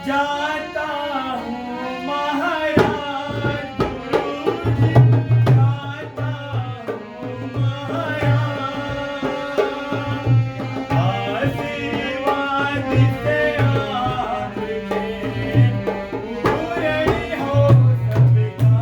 जाता हूँ महाराज गुरुजी, जाता हूँ महाराज, आशीर्वाद से आपके पूर्ण हो सबका,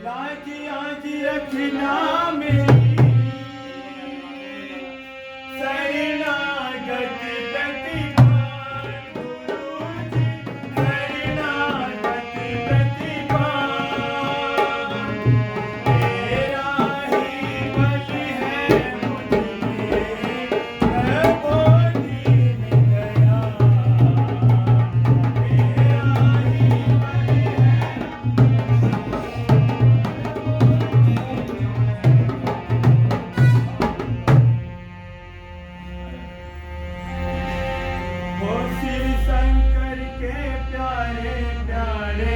लाजी आज रखना मेरी शरणागत प्रतिपाल गुरुजी, शरणागत प्रतिपाल, तेरा ही बल है मुझे प्रभो दीन दयाल, तेरा ही बल है। ओ शिव शंकर के प्यारे प्यारे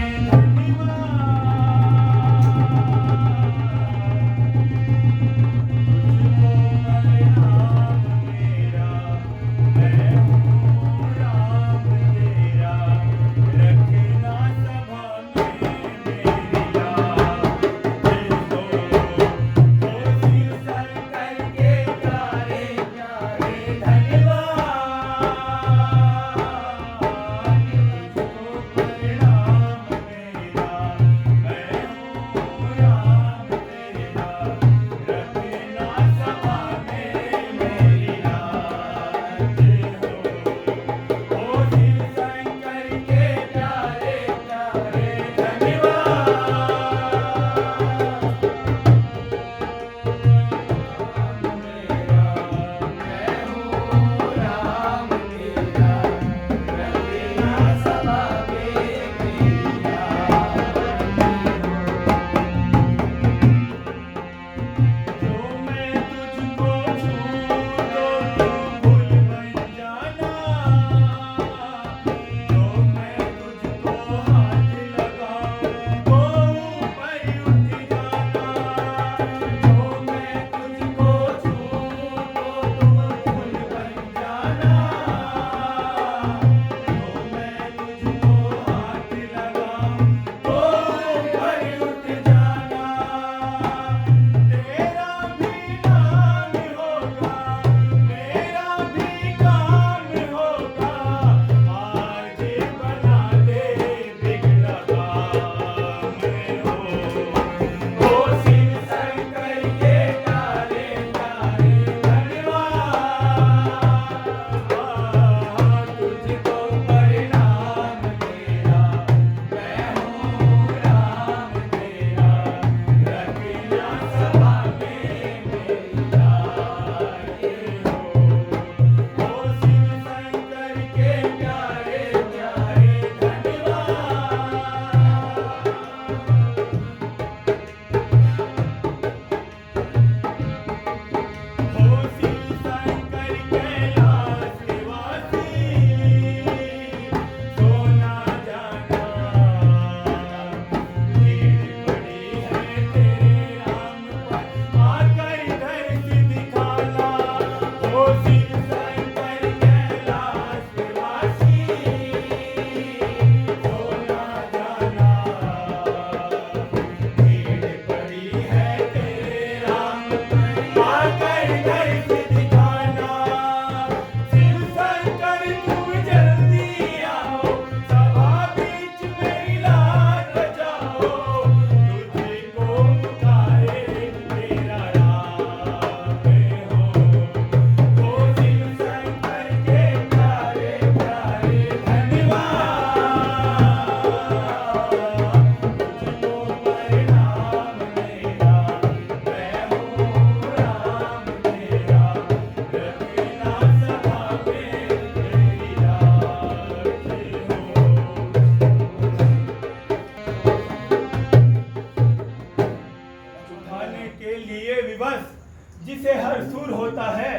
जिसे हर सूर होता है,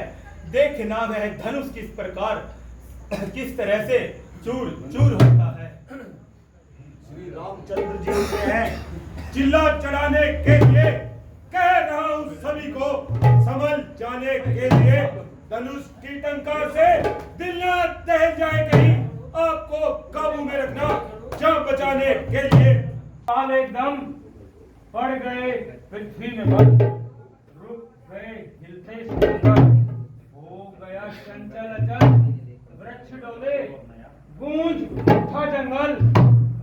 देखना वह धनुष किस प्रकार किस तरह से चूर चूर होता है। श्री रामचंद्र जी होते हैं चिल्ला चढ़ाने के लिए कह रहा हूं सभी को संभल जाने के लिए। धनुष की टंकार से दिल न दहल जाए कहीं, आपको काबू में रखना जान बचाने के लिए। काल एकदम पड़ गए पृथ्वी में बंद, रुक गए हिलते समुद्र, हो गया चंचल अचल वृक्ष डोले, गूंज उठा जंगल,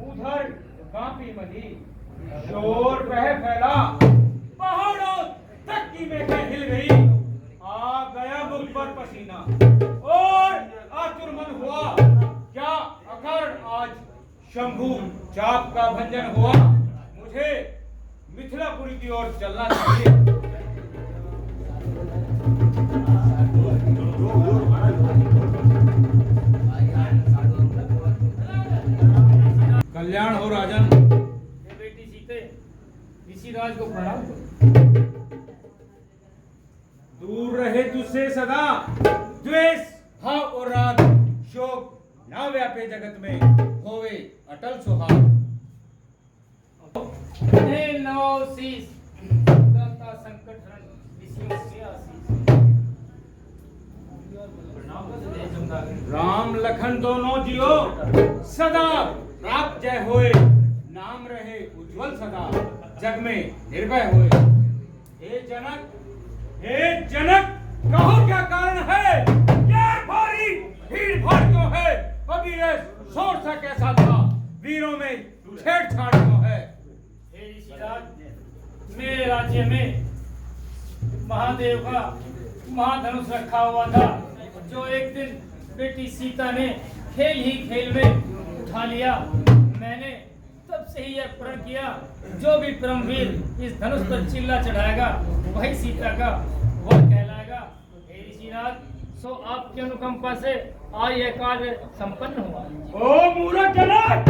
उधर कांपी मही, शोर बह फैला, पहाड़ों तक की मेघें हिल गई, आ गया मुझ पर पसीना और आतुर मन हुआ, क्या अकर्ण आज शंभू चाप का भंजन हुआ। मुझे मिथिलापुरी की ओर चलना चाहिए। कल्याण हो राजन। बेटी सीते, ऋषिराज को प्रणाम करो। दूर रहे तुझसे सदा द्वेष भाव और राग, शोक ना व्यापे जगत में, होवे अटल सुहाग। हे नौ शीश, दाता संकट हरण, ऋषियों से आशीष। प्रणाम करते हैं जमदार। राम लखन दोनों जियो सदा प्राप्त जय होए, नाम रहे उज्जवल सदा, जग में निर्भय होए। हे जनक कहो क्या कारण है, ये भारी भीड़ भाड़ क्यों है, अभी ये शोर सा कैसा था, वीरों में छेड़छाड़ क्यों है। हे ऋषिराज, मेरे राज्य में महादेव का महाधनुष रखा हुआ था, जो एक दिन बेटी सीता ने खेल ही खेल में उठा लिया। मैंने तब से ही यह प्रण किया, जो भी परमवीर इस धनुष पर चिल्ला चढ़ाएगा वही सीता का वर कहलाएगा। हे ऋषिराज, सो आपकी अनुकंपा से आज यह कार्य संपन्न हुआ। ओ मूर्ख जनक,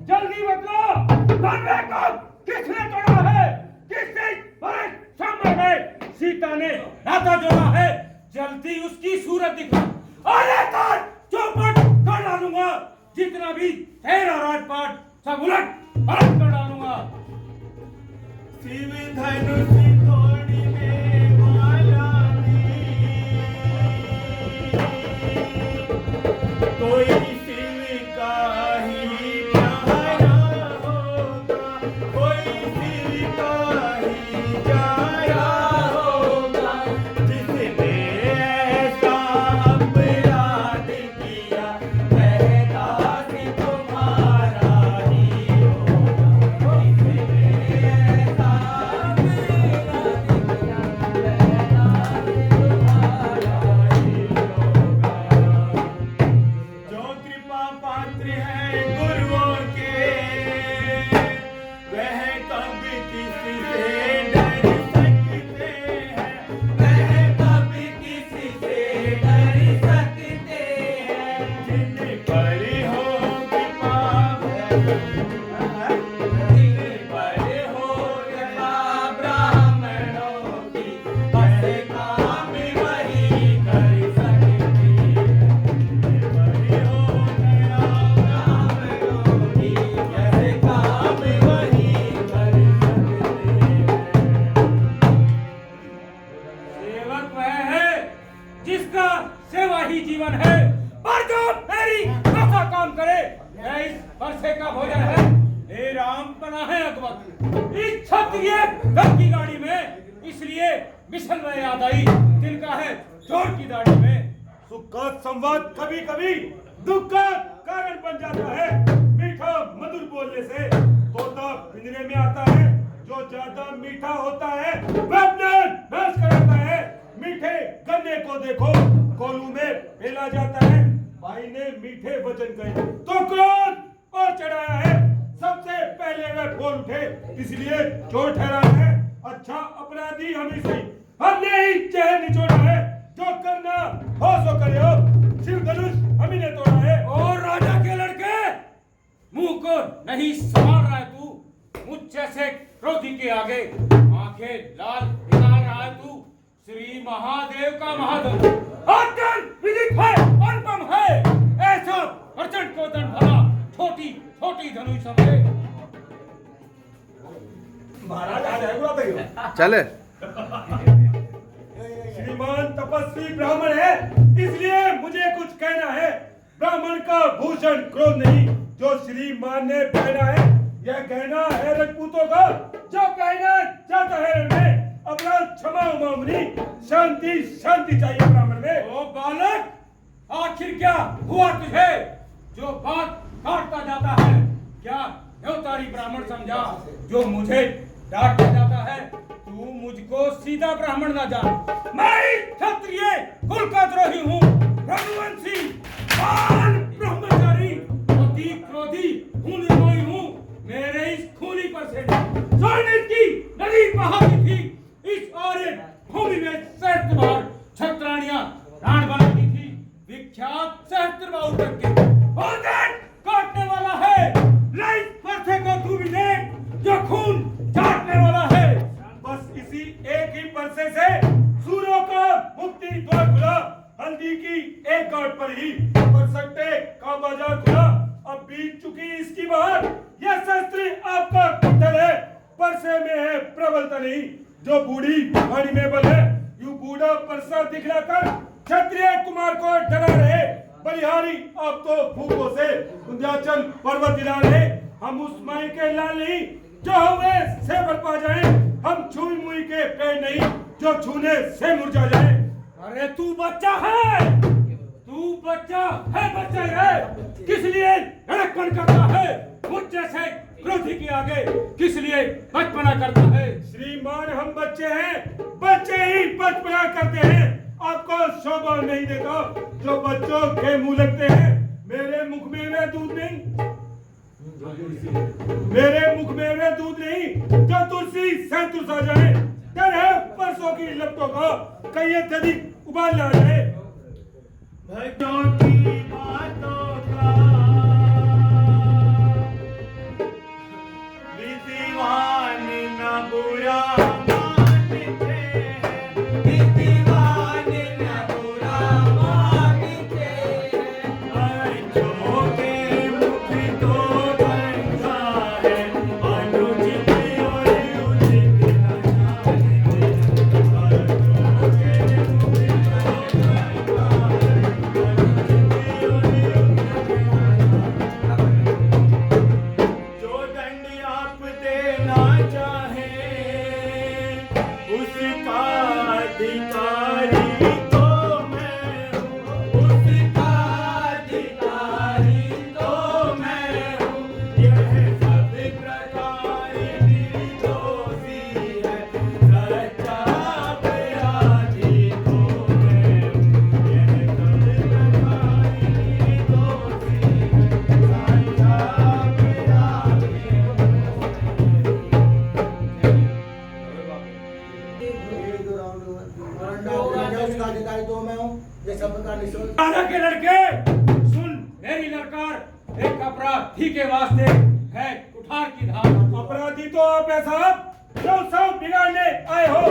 जल्दी बतलाओ, धनवे को किसने तोड़ा है, किसने बड़े सामने में सीता ने नाता जोड़ा है, जल्दी उसकी सूरत दिखा, अरे तार चौपट कर डालूंगा, जितना भी तेरा राजपाट सब उलट पलट कर डालूंगा। शिव धनुष तोड़ने वाला कोई शिव का ही प्यारा होगा, कोई शिव का ही प्यारा होगा, जिसने ऐसा अपराध किया वह दास तुम्हारा ही होगा, जिसने ऐसा अपराध किया वह दास तुम्हारा ही होगा। जो कृपा पात्र है गुरुओं के, वह कभी किसी से डर सकते हैं, वह कभी किसी से डर सकते हैं, जिन पर हो कृपा, जिन पर हो कृपा ब्राह्मणों की, हर काम वही कर सकते हैं। सेवक वह है जिसका सेवा ही जीवन है, पर जो मेरी ऐसा काम करे वह इस वर्षे का भोजन है। हे राम पना है अकबर, इस क्षत्रिय दल की गाड़ी में, इसलिए मिशन में याद आई, जिनका है जोर की दाढ़ी में। सुख का संवाद कभी कभी दुख का कारण बन जाता है। मीठा मधुर बोलने से तोता पिंजरे में आता है, जो ज्यादा मीठा होता है वह अपना नाश कराता है। मीठे गन्ने को देखो कोलू में फेला जाता है। भाई ने मीठे वचन कहे तो क्रोध और चढ़ाया है, सबसे पहले वह बोल उठे, इसलिए चोर ठहराया है। अच्छा अपराधी हम ही सही, हमने ही चेहरा निचोड़ा है, जो करना हो सो करे हो। शिव धनुष हम ही ने तोड़ा है। और राजा के लड़के, मुंह को नहीं संभाल रहा है तू, मुझ जैसे क्रोधी के आगे आंखें लाल दिखा रहा है तू। श्री महादेव का महाधनुष अत्यंत विदित है, अनुपम है, ऐसा प्रचंड को दंड भला छोटी छोटी धनुष समझे। महाराज आ जाए बुलाते हो। चले श्रीमान तपस्वी ब्राह्मण है, इसलिए मुझे कुछ कहना है। ब्राह्मण का भूषण क्रोध नहीं, जो श्रीमान ने पहना है यह कहना है राजपूतों का, जो कहना जाता है रण में अपराध क्षमा मामूली, शांति शांति चाहिए ब्राह्मण में। ओ बालक, आखिर क्या हुआ तुझे जो बात काटता जाता है? क्या देवतारी ब्राह्मण समझा जो मुझे डांटता जाता है? तू मुझको सीधा ब्राह्मण ना जान। मैं क्षत्रिय कुल का द्रोही हूँ, रघुवंशी बाल ब्रह्मचारी, अति क्रोधी हूँ, निर्मोही हूँ। मेरे इस खूनी पर से सोने की नदी बहाती थी, इस आर्य भूमि में सहस्त्रबार छत्राणियां राण बनाती थी, विख्यात सहस्त्रबाहु तक के भोजन काटने वाला है। लाइफ परसे को तू भी देख जो खून चाटने वाला है। बस इसी एक ही परसे से सूरों का मुक्ति द्वार खुला, हल्दी की एक गांठ पर ही परसट्टे का बाजार खुला। अब बीत चुकी इसकी बहार, यह शस्त्र आपका कुंडल है, परसे में है प्रबलता नहीं, जो बूढ़ी वाणी में बल है। यूं बूढ़ा परसा दिखलाकर क्षत्रिय कुमार को डरा रहे, बलिहारी आप तो भूखों से विंध्याचल पर्वत दिला रहे। हम उस माई के लाल नहीं जो हुए से बरपा जाए, हम छुई मुई के पेड़ नहीं जो छूने से मुरझा जाए। अरे तू बच्चा है, तू बच्चा है, किस लिए लड़कपन करता है? मुझ जैसे क्रोधी के आगे किस लिए बचपना करता है? श्रीमान हम बच्चे हैं, बच्चे ही बचपना करते हैं। आपको शोभा नहीं देता जो बच्चों के मुंह लगते हैं। मेरे मुख में वे दूध नहीं, मेरे मुख में वे दूध नहीं जो तुलसी से तुलसा जाए। डर है परसों की लपटों का, कहीं अत्यधिक उबाल ना जाए। भक्तों की बातों का विद्वान न बुरा मानते हैं, विद्वान न बुरा मानते हैं। बच्चों के मुख तो गंगा है, अनुचित और उचित न जानते। बच्चों के मुख तो गंगा है, जो दंड आप देना चाहे उसका अधिकारी तो मैं हूँ, उसका अधिकारी तो मैं हूँ। यह सब प्रकार निर्दोषी है, सच्चा अपराधी तो मैं हूँ। यह सब प्रकार निर्दोषी है, सच्चा अपराधी उसका अधिकारी तो मैं हूँ। ये सब प्रकार निशुल्क राजा के लड़के सुन, मेरी ललकार एक अपराधी के वास्ते है कुठार की धार। अपराधी तो आप है साहब, जो सब बिगाड़ने आए हो।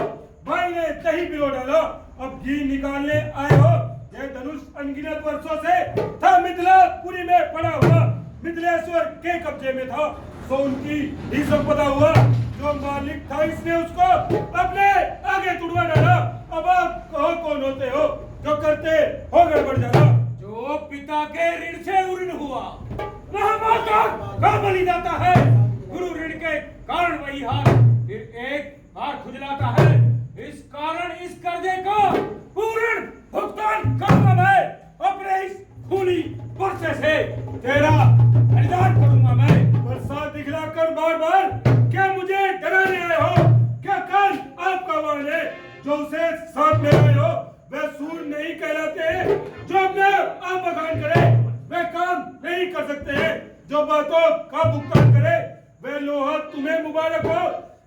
भाई ने दही पिलो डालो, अब घी निकालने आए हो। यह धनुष अनगिनत वर्षों से था मिथिलापुरी में पड़ा हुआ, मिथिलेश्वर के कब्जे में था, तो उनकी ही संपदा हुआ। जो मालिक था इसने उसको अपने आगे तुड़वा डाला। अब आप कहो कौन होते हो जो करते हो गड़बड़ जाना। जो पिता के ऋण से उऋण हुआ वह माता का बलि जाता है। गुरु ऋण के कारण वही हाल फिर एक बार खुजलाता है। इस कारण इस कर्जे का पूर्ण भुगतान करूंगा मैं अपने इस खूनी परसे से। तेरा बलिदान करूंगा मैं। बरसात दिखलाकर बार बार क्या मुझे डराने आए हो? क्या काल आपका वाण है जो उसे साथ ले आए हो? वे सूर नहीं कहलाते हैं जो अपने आप बखान करे, वे काम नहीं कर सकते हैं जो बातों का भुगतान करे। वे लोहा तुम्हें मुबारक हो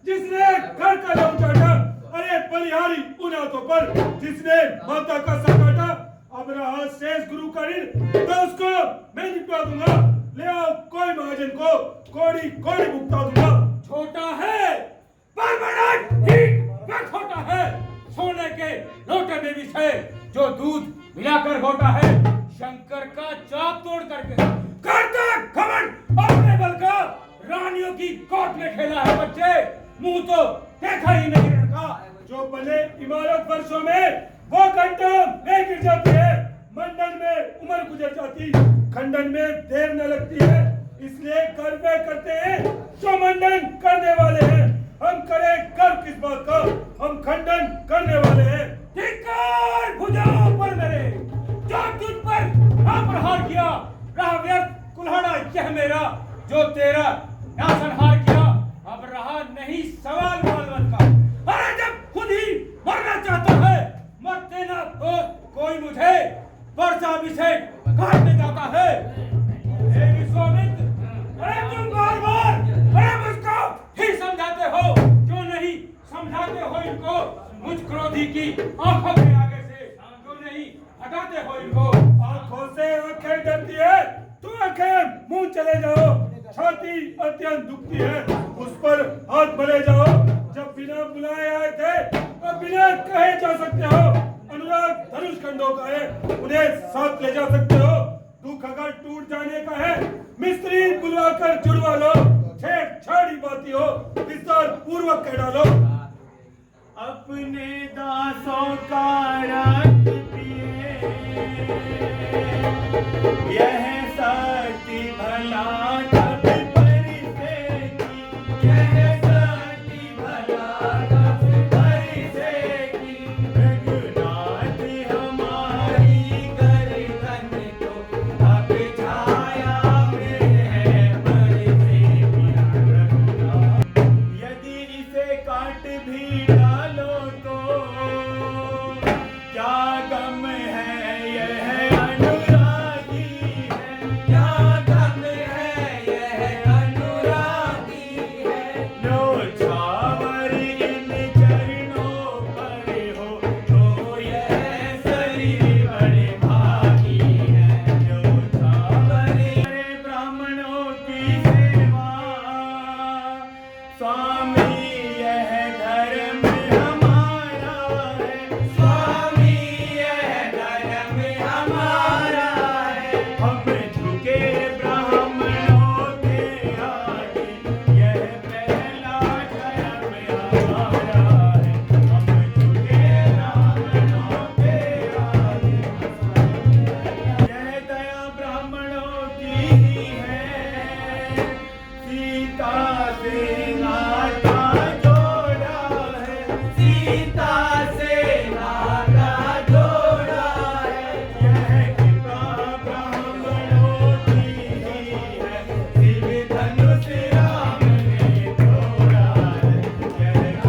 जिसने घर का दम चाटा। अरे बलिहारी उन हाथों पर जिसने माता का सर काटा। अब रहा शेष गुरु का ऋण तो उसको मैं निपटा दूंगा। ले आओ कोई महाजन को कोड़ी कोड़ी भुगता दूंगा। छोटा है पर बड़ा ठीक वह छोटा है। सोने के लोटे में विष है जो दूध मिलाकर होता है। शंकर का चाप तोड़ करके करता घमंड अपने बल का। रानियों की कोर्ट में खेला है बच्चे, मुंह तो देखा ही नहीं रखा। जो बने इमारत वर्षों में वो घंटों में गिर जाती है, मंडन में उम्र गुजर जाती, खंडन में देर न लगती है। इसलिए गर्व करते हैं जो मंडन करने वाले हैं। हम करें गर्व किस बात का, हम खंडन करने वाले हैं। धिक्कार भुजाओं पर मेरे, जो तुझ पर प्रहार किया, रहा व्यर्थ कुल्हाड़ा यह मेरा, जो तेरा ना संहार किया, अब रहा नहीं सवाल मालवत का। अरे जब खुद ही मरना चाहता है, मत देना तो कोई मुझे वर्षाभिषेक काटने जाता है। हे विश्वामित्र, अरे तुम बार बार अरे मुझको ही समझाते हो, क्यों नहीं समझाते हो इनको मुझ क्रोधी की आंखों के आगे से, क्यों नहीं हटाते हो इनको। आंखों से आंखें डरती है, तू आंखें मुंह चले जाओ। छाती अत्यंत दुखती है, उस पर हाथ भरे जाओ। जब बिना बुलाए आए थे, अब बिना कहे जा सकते हो। अनुराग धनुष खंडों का है, उन्हें साथ ले जा सकते हो। दुख अगर टूट जाने का है, मिस्त्री बुलवाकर जुड़वा लो। छेड़छाड़ी बाती हो, विस्तार पूर्वक कह डालो। अपने दासों का रक्त पिए, यह शक्ति भला कब परिसेगी, यह शक्ति भला कब परिसेगी। रघुनाथ हमारी गर्दन को अब छाया में है बरसेगी। रघुनाथ यदि इसे काट भी डालो तो क्या गम है, यह अनुरागी है, क्या गम है, यह अनुरागी है। लो छावर इन चरणों पर हो, तो यह शरीर बड़े भागी है। लो छावर बड़े ब्राह्मणों की सेवा, स्वामी